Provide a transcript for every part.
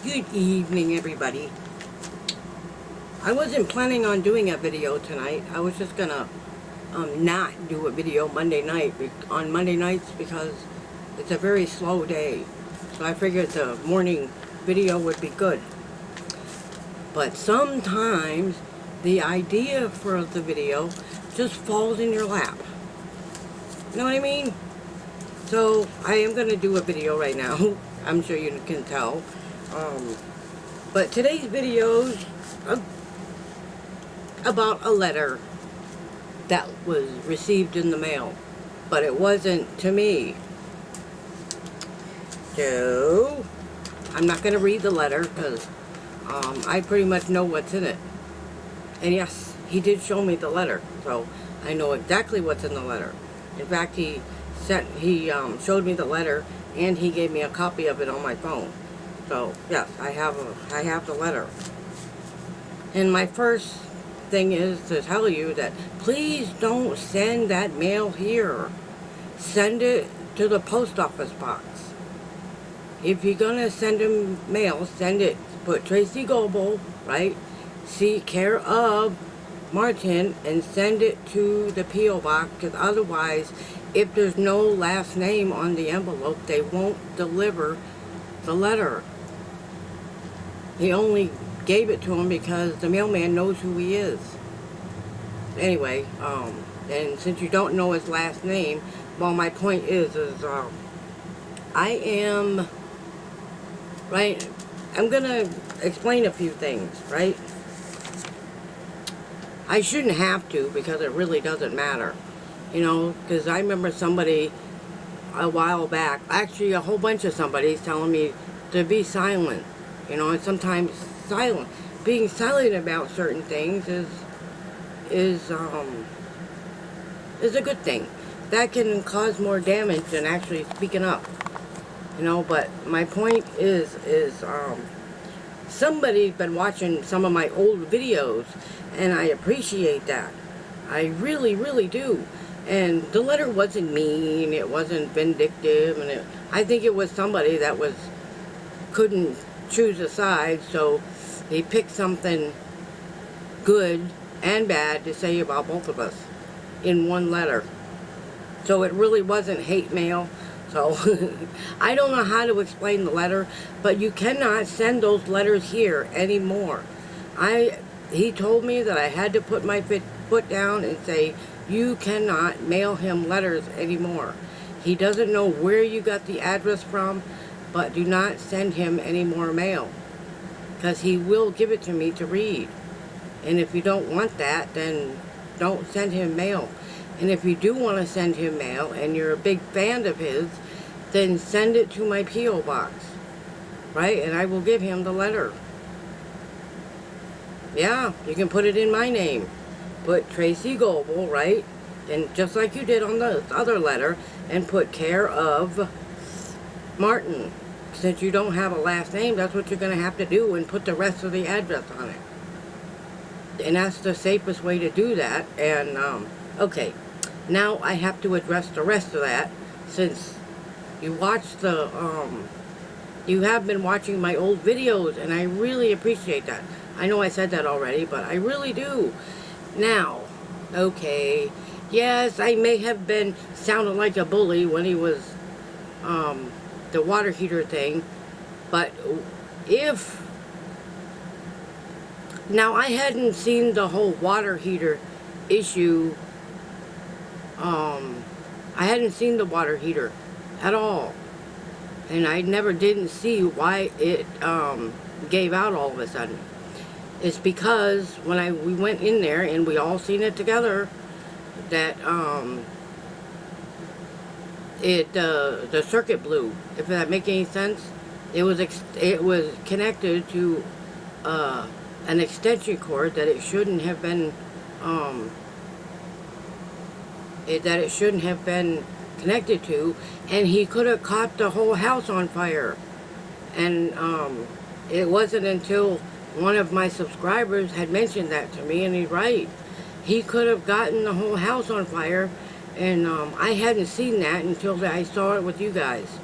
Good evening, everybody. I wasn't planning on doing a video tonight. I was just gonna not do a video on Monday nights because it's a very slow day. So I figured the morning video would be good. But sometimes the idea for the video just falls in your lap. You know what I mean? So I am gonna do a video right now. I'm sure you can tell. But today's video's about a letter that was received in the mail, but it wasn't to me. So I'm not going to read the letter because I pretty much know what's in it. And yes, he did show me the letter, so I know exactly what's in the letter. In fact, he showed me the letter and he gave me a copy of it on my phone. So yes, I have the letter. And my first thing is to tell you that please don't send that mail here. Send it to the post office box. If you're gonna send him mail, send it. Put Tracey Goble, right? See, care of Martin, and send it to the P.O. box. Because otherwise, if there's no last name on the envelope, they won't deliver the letter. He only gave it to him because the mailman knows who he is. Anyway, and since you don't know his last name, well, my point is I am, right, I'm gonna explain a few things, right? I shouldn't have to because it really doesn't matter, you know, because I remember somebody a while back, actually a whole bunch of somebody's telling me to be silent. You know, and sometimes being silent about certain things is a good thing. That can cause more damage than actually speaking up. You know, but my point is somebody's been watching some of my old videos, and I appreciate that. I really, really do. And the letter wasn't mean, it wasn't vindictive, and I think it was somebody that couldn't choose a side, so he picked something good and bad to say about both of us in one letter. So it really wasn't hate mail. So I don't know how to explain the letter, but you cannot send those letters here anymore. He told me that I had to put my foot down and say, you cannot mail him letters anymore. He doesn't know where you got the address from, but do not send him any more mail, because he will give it to me to read. And if you don't want that, then don't send him mail. And if you do want to send him mail and you're a big fan of his, then send it to my P.O. box, right? And I will give him the letter. Yeah, you can put it in my name. Put Tracey Goble, right? And just like you did on the other letter, and put care of Martin. Since you don't have a last name, that's what you're going to have to do, and put the rest of the address on it. And that's the safest way to do that. And, okay, now I have to address the rest of that, since you watched you have been watching my old videos, and I really appreciate that. I know I said that already, but I really do. Now, okay, yes, I may have been sounding like a bully when he was, the water heater thing, but now I hadn't seen the whole water heater issue, I hadn't seen the water heater at all, and I didn't see why it gave out all of a sudden. It's because when we went in there and we all seen it together, that the circuit blew. If that make any sense, it was connected to an extension cord that it shouldn't have been connected to, and he could have caught the whole house on fire. And it wasn't until one of my subscribers had mentioned that to me, and he's right. He could have gotten the whole house on fire, and I hadn't seen that until I saw it with you guys.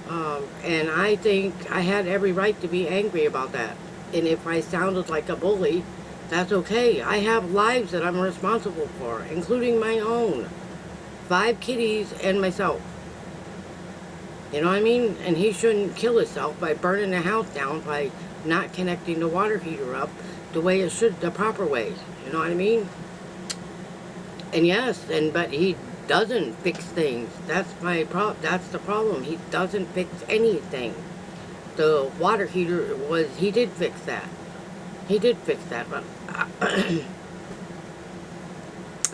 And I think I had every right to be angry about that. And if I sounded like a bully, that's okay. I have lives that I'm responsible for, including my own. 5 kitties and myself. You know what I mean? And he shouldn't kill himself by burning the house down by not connecting the water heater up the way it should, the proper way. You know what I mean? And yes, but he doesn't fix things. That's that's the problem. He doesn't fix anything. The water heater he did fix that. He did fix that, but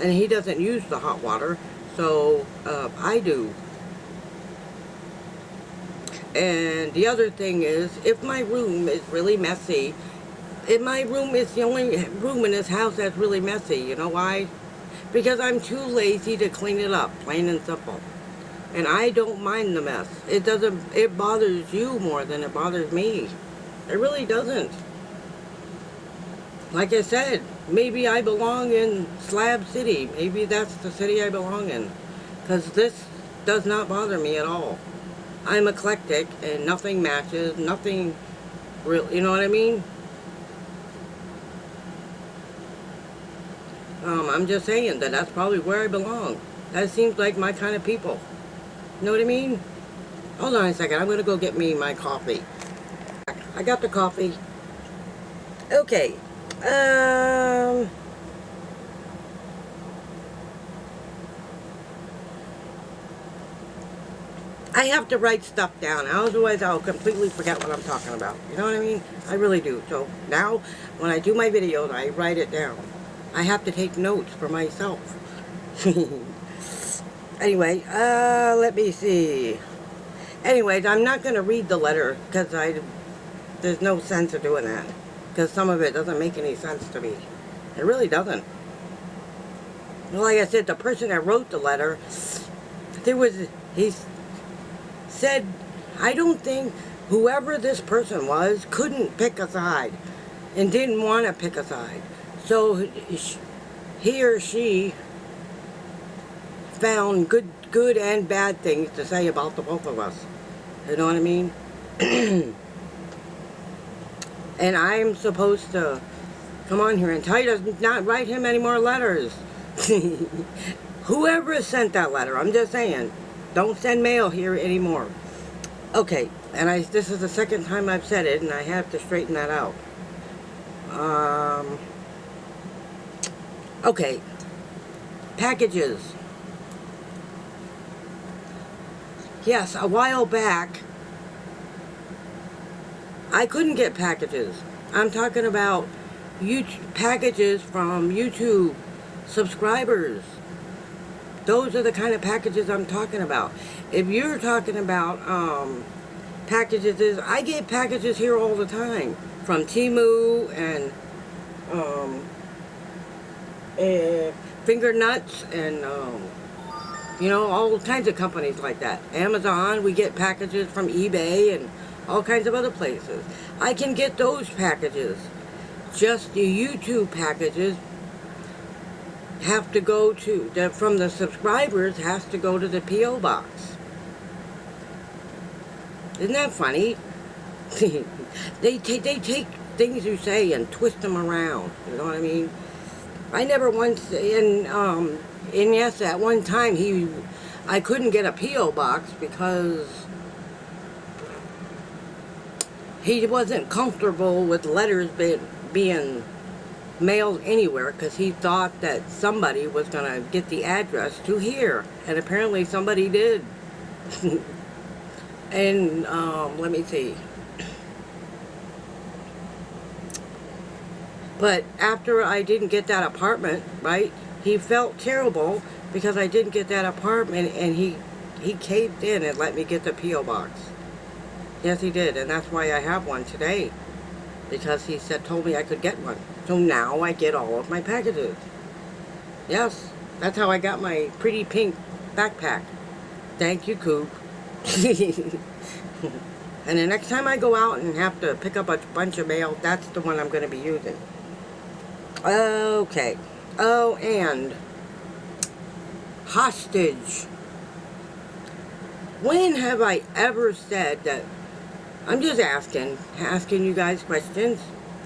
and he doesn't use the hot water, so I do. And the other thing is, if my room is really messy, if my room is the only room in this house that's really messy, you know why? Because I'm too lazy to clean it up, plain and simple. And I don't mind the mess. It bothers you more than it bothers me. It really doesn't. Like I said, maybe I belong in Slab City. Maybe that's the city I belong in. Because this does not bother me at all. I'm eclectic and nothing matches, nothing real, you know what I mean? I'm just saying that that's probably where I belong. That seems like my kind of people. You know what I mean? Hold on a second, I'm going to go get me my coffee. I got the coffee. Okay. I have to write stuff down, otherwise I'll completely forget what I'm talking about. You know what I mean? I really do. So now, when I do my videos, I write it down. I have to take notes for myself. Anyway, let me see. Anyways, I'm not going to read the letter, because there's no sense of doing that. Because some of it doesn't make any sense to me. It really doesn't. Like I said, the person that wrote the letter, he said, I don't think whoever this person was couldn't pick a side and didn't want to pick a side. So he or she found good and bad things to say about the both of us. You know what I mean? And I'm supposed to come on here and tell you to not write him any more letters. Whoever sent that letter, I'm just saying, don't send mail here anymore. Okay, and this is the second time I've said it, and I have to straighten that out. Okay, packages. Yes, a while back, I couldn't get packages. I'm talking about packages from YouTube subscribers. Those are the kind of packages I'm talking about. If you're talking about packages, I get packages here all the time from Temu and Finger Nuts and you know, all kinds of companies like that. Amazon, we get packages from eBay and all kinds of other places. I can get those packages. Just the YouTube packages have to go to, from the subscribers, has to go to the P.O. box. Isn't that funny? They take things you say and twist them around. You know what I mean? I never once, and yes, at one time I couldn't get a P.O. box because he wasn't comfortable with letters being mailed anywhere, because he thought that somebody was going to get the address to here, and apparently somebody did. And let me see. But after I didn't get that apartment, right, he felt terrible because I didn't get that apartment, and he caved in and let me get the P.O. box. Yes, he did, and that's why I have one today, because he told me I could get one. So now I get all of my packages. Yes, that's how I got my pretty pink backpack. Thank you, Coop. And the next time I go out and have to pick up a bunch of mail, that's the one I'm going to be using. Okay. Oh, and hostage. When have I ever said that? I'm just asking you guys questions.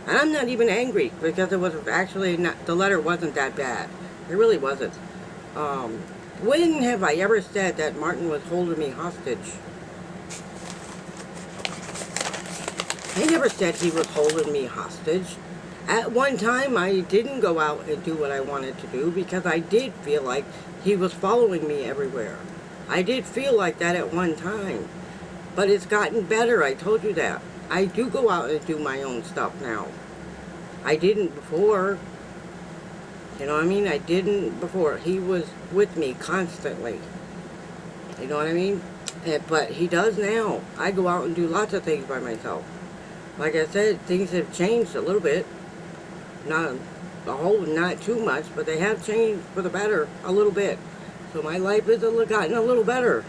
And I'm not even angry because it was actually not, the letter wasn't that bad. It really wasn't. When have I ever said that Martin was holding me hostage? I never said he was holding me hostage. At one time, I didn't go out and do what I wanted to do because I did feel like he was following me everywhere. I did feel like that at one time. But it's gotten better, I told you that. I do go out and do my own stuff now. I didn't before. You know what I mean? I didn't before. He was with me constantly. You know what I mean? But he does now. I go out and do lots of things by myself. Like I said, things have changed a little bit. Not a whole, not too much, but they have changed for the better a little bit. So my life has gotten a little better.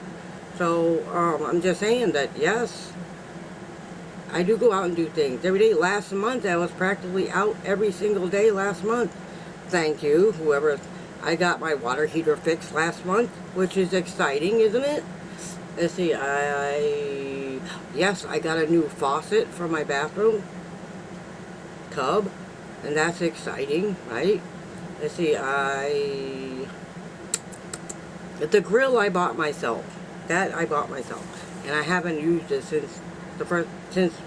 So I'm just saying that, yes, I do go out and do things every day. Last month, I was practically out every single day last month. Thank you, whoever. I got my water heater fixed last month, which is exciting, isn't it? Let's see, yes, I got a new faucet for my bathroom tub, and that's exciting, right? Let's see, the grill I bought myself. That I bought myself, and I haven't used it since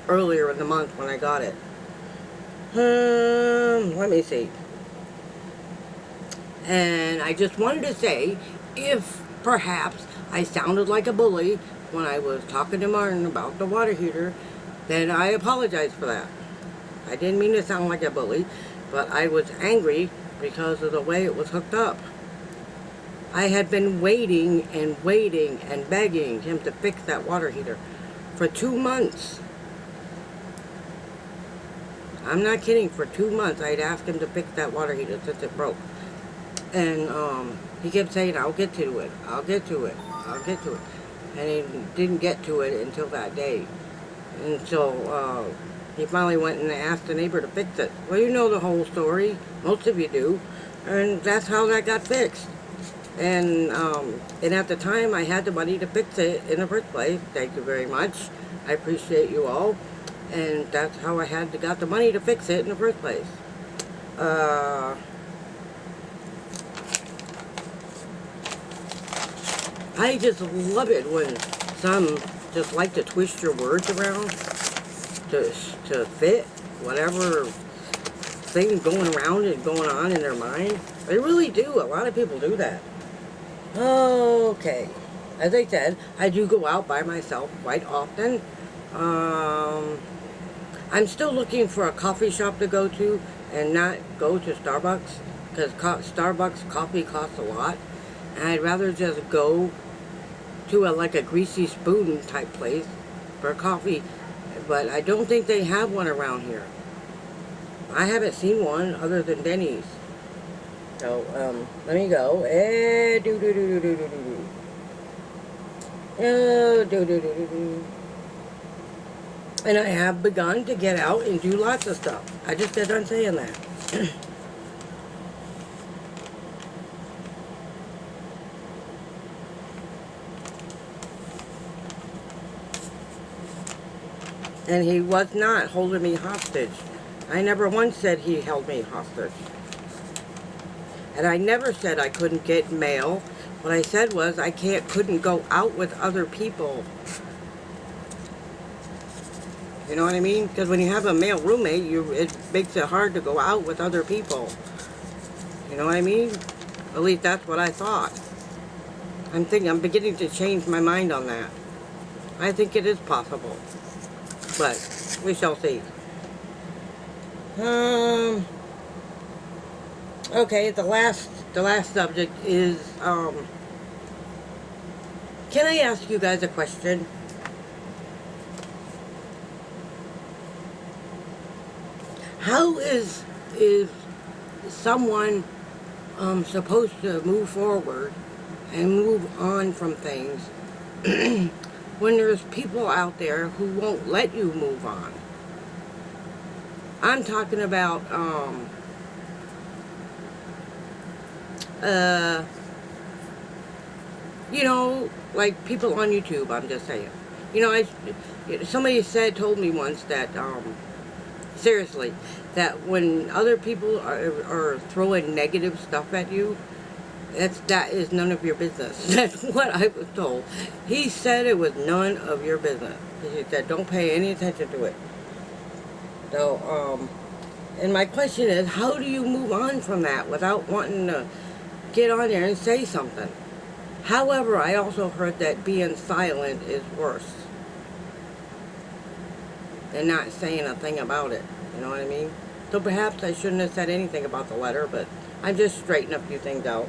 earlier in the month when I got it. Let me see. And I just wanted to say, if perhaps I sounded like a bully when I was talking to Martin about the water heater, then I apologize for that. I didn't mean to sound like a bully, but I was angry because of the way it was hooked up. I had been waiting and begging him to fix that water heater for 2 months. I'm not kidding, for 2 months I'd asked him to fix that water heater since it broke. And he kept saying, I'll get to it, I'll get to it, I'll get to it. And he didn't get to it until that day. And so he finally went and asked the neighbor to fix it. Well, you know the whole story, most of you do. And that's how that got fixed. And at the time, I had the money to fix it in the first place. Thank you very much. I appreciate you all. And that's how I got the money to fix it in the first place. I just love it when some just like to twist your words around to fit whatever thing going around and going on in their mind. They really do. A lot of people do that. Okay. As I said, I do go out by myself quite often. I'm still looking for a coffee shop to go to and not go to Starbucks, because Starbucks coffee costs a lot. And I'd rather just go to like a greasy spoon type place for coffee. But I don't think they have one around here. I haven't seen one other than Denny's. So, let me go. And I have begun to get out and do lots of stuff. I just got done saying that. And he was not holding me hostage. I never once said he held me hostage. And I never said I couldn't get mail. What I said was I couldn't go out with other people. You know what I mean? Because when you have a male roommate, it makes it hard to go out with other people. You know what I mean? At least that's what I thought. I'm beginning to change my mind on that. I think it is possible. But we shall see. Okay, the last subject is, can I ask you guys a question? How is someone supposed to move forward and move on from things when there's people out there who won't let you move on? I'm talking about, you know, like people on YouTube, I'm just saying. You know, somebody told me once that, seriously, that when other people are throwing negative stuff at you, that is none of your business. That's what I was told. He said it was none of your business. He said, don't pay any attention to it. So, and my question is, how do you move on from that without wanting to get on there and say something? However, I also heard that being silent is worse than not saying a thing about it. You know what I mean? So perhaps I shouldn't have said anything about the letter, but I'm just straightening a few things out.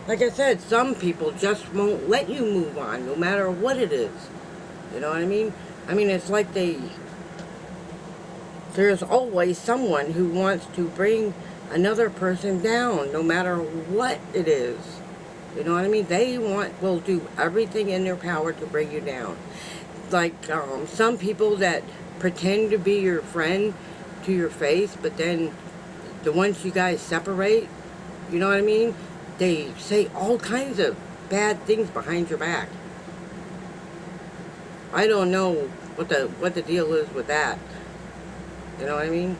Like I said, some people just won't let you move on, no matter what it is. You know what I mean? I mean, it's like there's always someone who wants to bring another person down, no matter what it is. You know what I mean? They will do everything in their power to bring you down. Like, some people that pretend to be your friend to your face, but then once you guys separate, you know what I mean? They say all kinds of bad things behind your back. I don't know what the deal is with that. You know what I mean?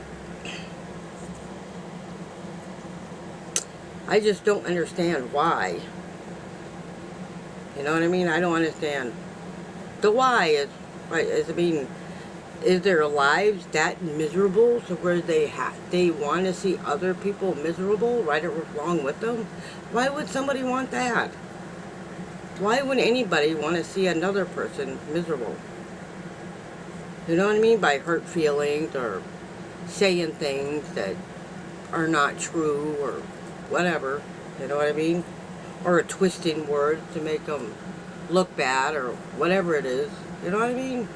I just don't understand why. You know what I mean? I don't understand. The why is, I mean, is their lives that miserable to where they want to see other people miserable right along with them? Why would somebody want that? Why would anybody want to see another person miserable? You know what I mean? By hurt feelings or saying things that are not true or whatever. You know what I mean? Or twisting words to make them look bad or whatever it is. You know what I mean?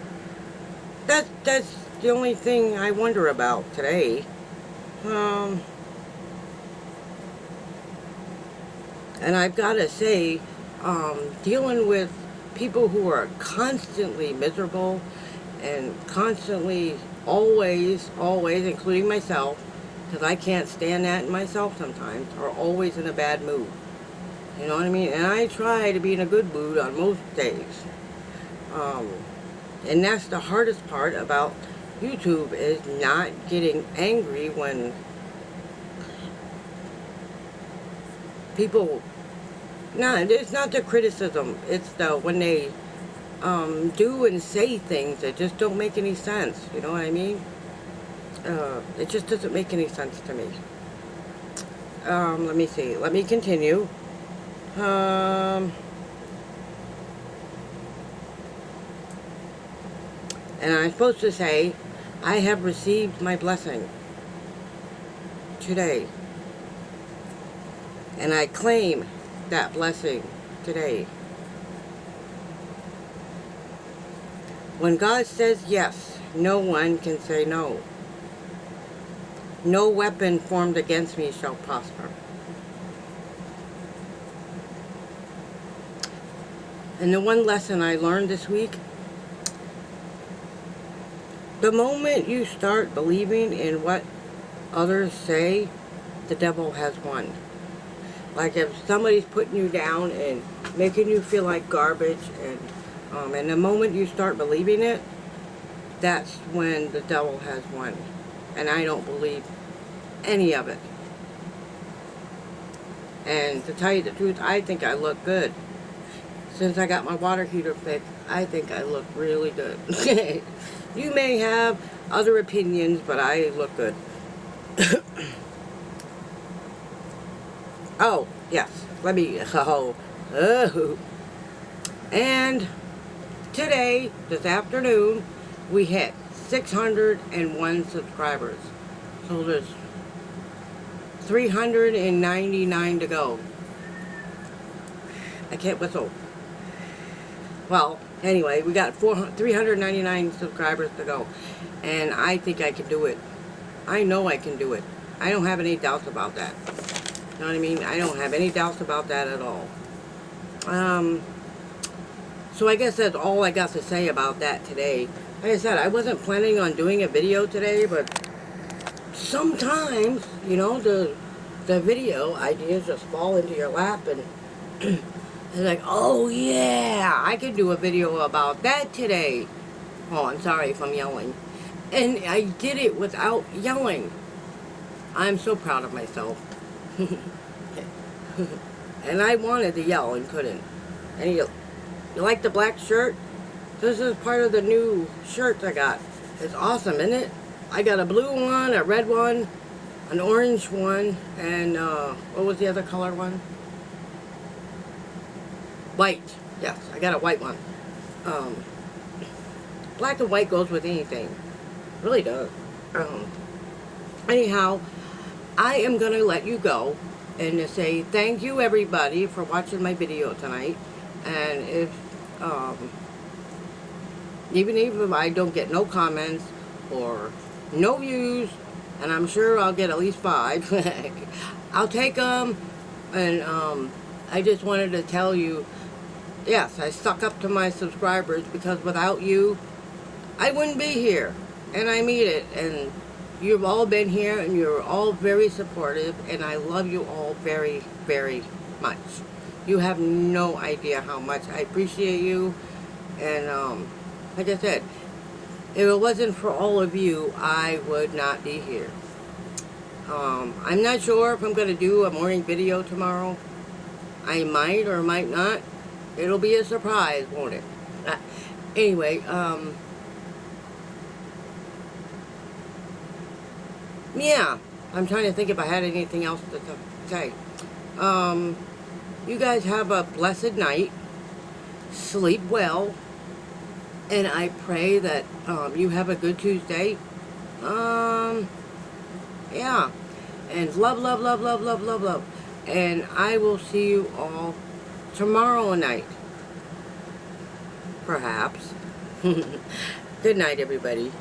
That's the only thing I wonder about today. And I've got to say, dealing with people who are constantly miserable and constantly, always, including myself, because I can't stand that in myself sometimes, are always in a bad mood. You know what I mean? And I try to be in a good mood on most days. And that's the hardest part about YouTube, is not getting angry when people, it's not the criticism, it's when they do and say things that just don't make any sense. You know what I mean? It just doesn't make any sense to me. Let me see. Let me continue. And I'm supposed to say, I have received my blessing today. And I claim that blessing today. When God says yes, no one can say no. No weapon formed against me shall prosper. And the one lesson I learned this week, the moment you start believing in what others say, the devil has won. Like if somebody's putting you down and making you feel like garbage, and the moment you start believing it, that's when the devil has won. And I don't believe any of it. And to tell you the truth, I think I look good. Since I got my water heater fixed, I think I look really good. You may have other opinions, but I look good. Oh, yes. And today, this afternoon, we hit 601 subscribers. So there's 399 to go. I can't whistle. Well, anyway, we got 399 subscribers to go. And I think I can do it. I know I can do it. I don't have any doubts about that. You know what I mean? I don't have any doubts about that at all. So I guess that's all I got to say about that today. Like I said, I wasn't planning on doing a video today, but sometimes, you know, the the video ideas just fall into your lap, and it's like, oh yeah, I could do a video about that today. Oh, I'm sorry if I'm yelling. And I did it without yelling. I'm so proud of myself. And I wanted to yell and couldn't. And you like the black shirt? This is part of the new shirts I got. It's awesome, isn't it? I got a blue one, a red one, an orange one, and what was the other color one? White. Yes, I got a white one. Black and white goes with anything. It really does. Anyhow, I am going to let you go and to say thank you everybody for watching my video tonight. And if even if I don't get no comments or no views, and I'm sure I'll get at least 5, I'll take them. And I just wanted to tell you, yes, I stuck up to my subscribers, because without you, I wouldn't be here. And I mean it. And you've all been here, and you're all very supportive, and I love you all very, very much. You have no idea how much I appreciate you. And like I said, if it wasn't for all of you, I would not be here. I'm not sure if I'm going to do a morning video tomorrow. I might or might not. It'll be a surprise, won't it? Anyway, yeah, I'm trying to think if I had anything else to say. You guys have a blessed night. Sleep well. And I pray that you have a good Tuesday. Yeah. And love, love, love, love, love, love, love. And I will see you all tomorrow night. Perhaps. Good night, everybody.